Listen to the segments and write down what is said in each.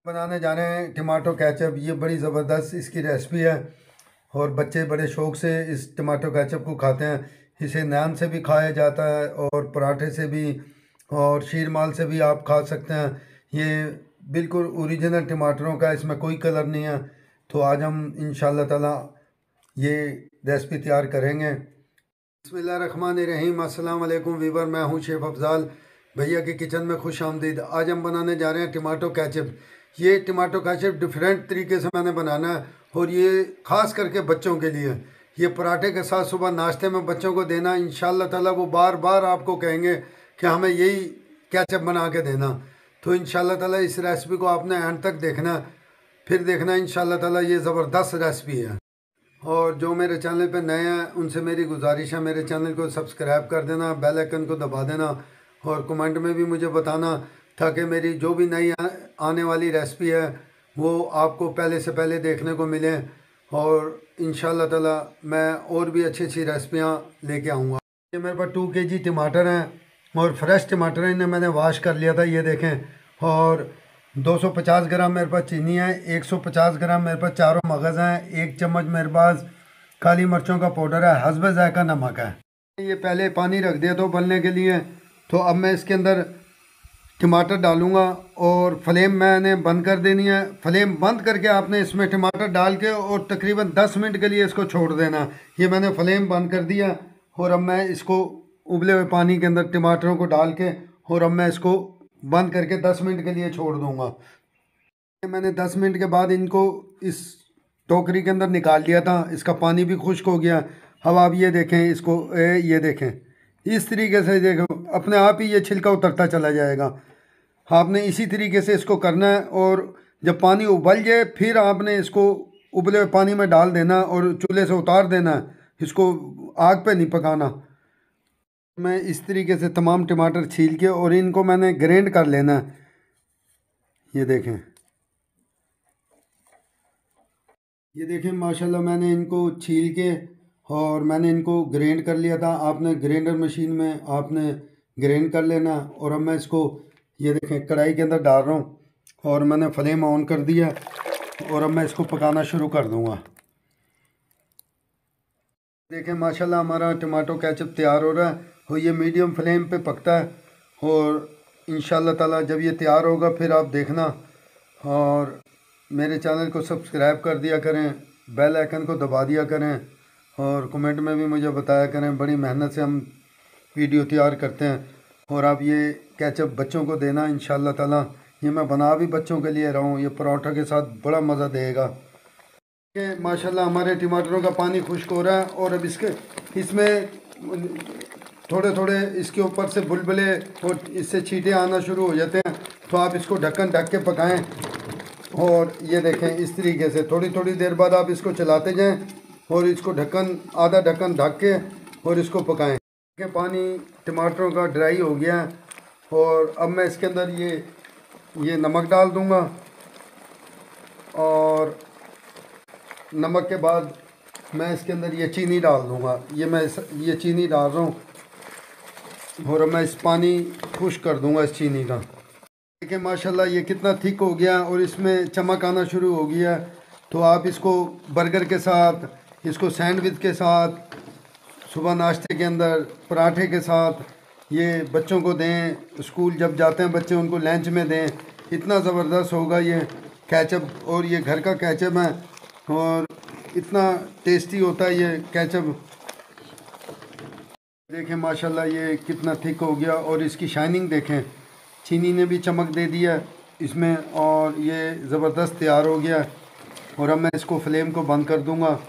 बनाने जा रहे हैं टमाटो केचप। ये बड़ी ज़बरदस्त इसकी रेसिपी है और बच्चे बड़े शौक़ से इस टमाटो केचप को खाते हैं। इसे नान से भी खाया जाता है और पराठे से भी और शीरमाल से भी आप खा सकते हैं। ये बिल्कुल ओरिजिनल टमाटरों का, इसमें कोई कलर नहीं है। तो आज हम इंशाल्लाह ताला ये रेसिपी तैयार करेंगे। बिस्मिल्लाहिर्रहमानिर्रहीम। अस्सलाम वालेकुम वीवर, मैं हूँ शेफ़ अफजाल। भैया के किचन में खुश आमदीद। आज हम बनाने जा रहे हैं टमाटो केचप। ये टमाटो केचप डिफरेंट तरीके से मैंने बनाना है और ये ख़ास करके बच्चों के लिए। ये पराठे के साथ सुबह नाश्ते में बच्चों को देना, इंशाल्लाह ताला वो बार बार आपको कहेंगे कि हमें यही केचप बना के देना। तो इंशाल्लाह ताला इस रेसिपी को आपने एंड तक देखना, फिर देखना इंशाल्लाह ताला ये ज़बरदस्त रेसिपी है। और जो मेरे चैनल पे नए हैं उनसे मेरी गुजारिश है, मेरे चैनल को सब्सक्राइब कर देना, बेल आइकन को दबा देना और कमेंट में भी मुझे बताना, ताकि मेरी जो भी नई आने वाली रेसिपी है वो आपको पहले से पहले देखने को मिले। और इंशाल्लाह ताला मैं और भी अच्छी अच्छी रेसिपियाँ लेके आऊँगा। ये मेरे पास 2 kg टमाटर हैं और फ्रेश टमाटर हैं, इन्हें मैंने वाश कर लिया था, ये देखें। और 250 ग्राम मेरे पास चीनी है, 150 ग्राम मेरे पास चारों मगज़ हैं, 1 चम्मच मेरे पास काली मिर्चों का पाउडर है, हस्ब ज़ायका नमक है। ये पहले पानी रख दिया तो उबलने के लिए। तो अब मैं इसके अंदर टमाटर डालूँगा और फ्लेम मैंने बंद कर देनी है। फ्लेम बंद करके आपने इसमें टमाटर डाल के और तकरीबन 10 मिनट के लिए इसको छोड़ देना। ये मैंने फ्लेम बंद कर दिया और अब मैं इसको उबले हुए पानी के अंदर टमाटरों को डाल के और अब मैं इसको बंद करके 10 मिनट के लिए छोड़ दूँगा। मैंने 10 मिनट के बाद इनको इस टोकरी के अंदर निकाल लिया था, इसका पानी भी खुश्क हो गया। अब आप ये देखें इसको, ये देखें इस तरीके से, देखो अपने आप ही ये छिलका उतरता चला जाएगा। आपने इसी तरीके से इसको करना है और जब पानी उबल जाए फिर आपने इसको उबले हुए पानी में डाल देना और चूल्हे से उतार देना है, इसको आग पे नहीं पकाना। मैं इस तरीके से तमाम टमाटर छील के और इनको मैंने ग्राइंड कर लेना है। ये देखें, ये देखें माशाल्लाह मैंने इनको छील के और मैंने इनको ग्राइंड कर लिया था। आपने ग्राइंडर मशीन में आपने ग्राइंड कर लेना। और अब मैं इसको ये देखें कढ़ाई के अंदर डाल रहा हूँ और मैंने फ्लेम ऑन कर दिया और अब मैं इसको पकाना शुरू कर दूँगा। देखें माशाल्लाह हमारा टमाटो केचप तैयार हो रहा है और ये मीडियम फ्लेम पे पकता है। और इंशाल्लाह ताला जब ये तैयार होगा फिर आप देखना और मेरे चैनल को सब्सक्राइब कर दिया करें, बेल आइकन को दबा दिया करें और कमेंट में भी मुझे बताया करें। बड़ी मेहनत से हम वीडियो तैयार करते हैं और आप ये केचप बच्चों को देना इंशाल्लाह ताला। ये मैं बना भी बच्चों के लिए रहा हूँ, ये परोठा के साथ बड़ा मज़ा देगा। माशाल्लाह हमारे टमाटरों का पानी खुश्क हो रहा है और अब इसमें थोड़े थोड़े इसके ऊपर से बुलबुले और इससे छींटे आना शुरू हो जाते हैं। तो आप इसको ढक्कन ढक के पकाएं और ये देखें इस तरीके से थोड़ी थोड़ी देर बाद आप इसको चलाते जाएं और इसको ढक्कन आधा ढक्कन ढक के और इसको पकाएं। कि पानी टमाटरों का ड्राई हो गया है और अब मैं इसके अंदर ये नमक डाल दूंगा और नमक के बाद मैं इसके अंदर ये चीनी डाल दूंगा। ये चीनी डाल रहा हूँ और अब मैं इस पानी खुश कर दूंगा इस चीनी का। देखिए माशाल्लाह ये कितना थिक हो गया और इसमें चमक आना शुरू हो गया। तो आप इसको बर्गर के साथ, इसको सैंडविच के साथ, सुबह नाश्ते के अंदर पराठे के साथ ये बच्चों को दें। स्कूल जब जाते हैं बच्चे उनको लंच में दें। इतना ज़बरदस्त होगा ये केचप और ये घर का केचप है और इतना टेस्टी होता है ये केचप। देखें माशाल्लाह ये कितना थिक हो गया और इसकी शाइनिंग देखें, चीनी ने भी चमक दे दिया इसमें और ये ज़बरदस्त तैयार हो गया। और अब मैं इसको फ्लेम को बंद कर दूंगा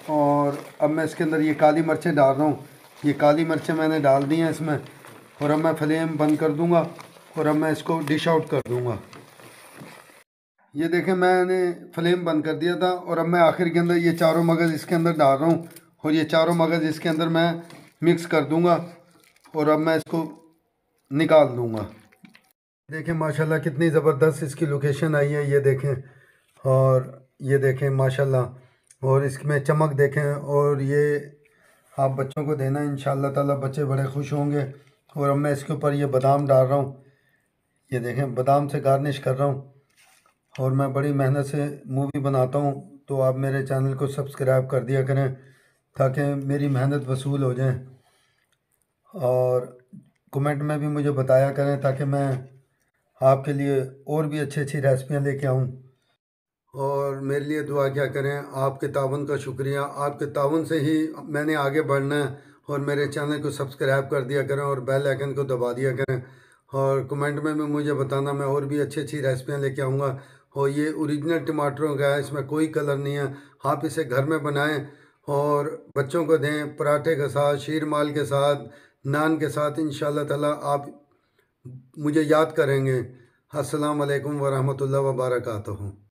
और अब मैं इसके अंदर ये काली मिर्चें डाल रहा हूँ। ये काली मिर्चें मैंने डाल दी हैं इसमें और अब मैं फ्लेम बंद कर दूंगा और अब मैं इसको डिश आउट कर दूंगा। ये देखें मैंने फ्लेम बंद कर दिया था और अब मैं आखिर के अंदर ये चारों मगज़ इसके अंदर डाल रहा हूँ और ये चारों मगज़ इसके अंदर मैं मिक्स कर दूंगा और अब मैं इसको निकाल दूंगा। देखें माशाल्लाह कितनी ज़बरदस्त इसकी लोकेशन आई है, ये देखें और ये देखें माशाल्लाह और इसमें चमक देखें। और ये आप बच्चों को देना इंशाल्लाह ताला, बच्चे बड़े खुश होंगे। और अब मैं इसके ऊपर ये बादाम डाल रहा हूँ, ये देखें बादाम से गार्निश कर रहा हूँ और मैं बड़ी मेहनत से मूवी बनाता हूँ, तो आप मेरे चैनल को सब्सक्राइब कर दिया करें ताकि मेरी मेहनत वसूल हो जाए। और कमेंट में भी मुझे बताया करें ताकि मैं आपके लिए और भी अच्छी अच्छी रेसिपियाँ लेके आऊँ। और मेरे लिए दुआ क्या करें, आपके ताउन का शुक्रिया। आपके ताउन से ही मैंने आगे बढ़ना है। और मेरे चैनल को सब्सक्राइब कर दिया करें और बेल आइकन को दबा दिया करें। और कमेंट में भी मुझे बताना, मैं और भी अच्छी अच्छी रेसिपियाँ लेके आऊँगा। और ये ओरिजिनल टमाटरों का है, इसमें कोई कलर नहीं है। आप इसे घर में बनाएं और बच्चों को दें, पराठे के साथ, शीर माल के साथ, नान के साथ। इंशाल्लाह ताला आप मुझे याद करेंगे। अस्सलाम वालेकुम वरहमतुल्लाह व बरकातहू।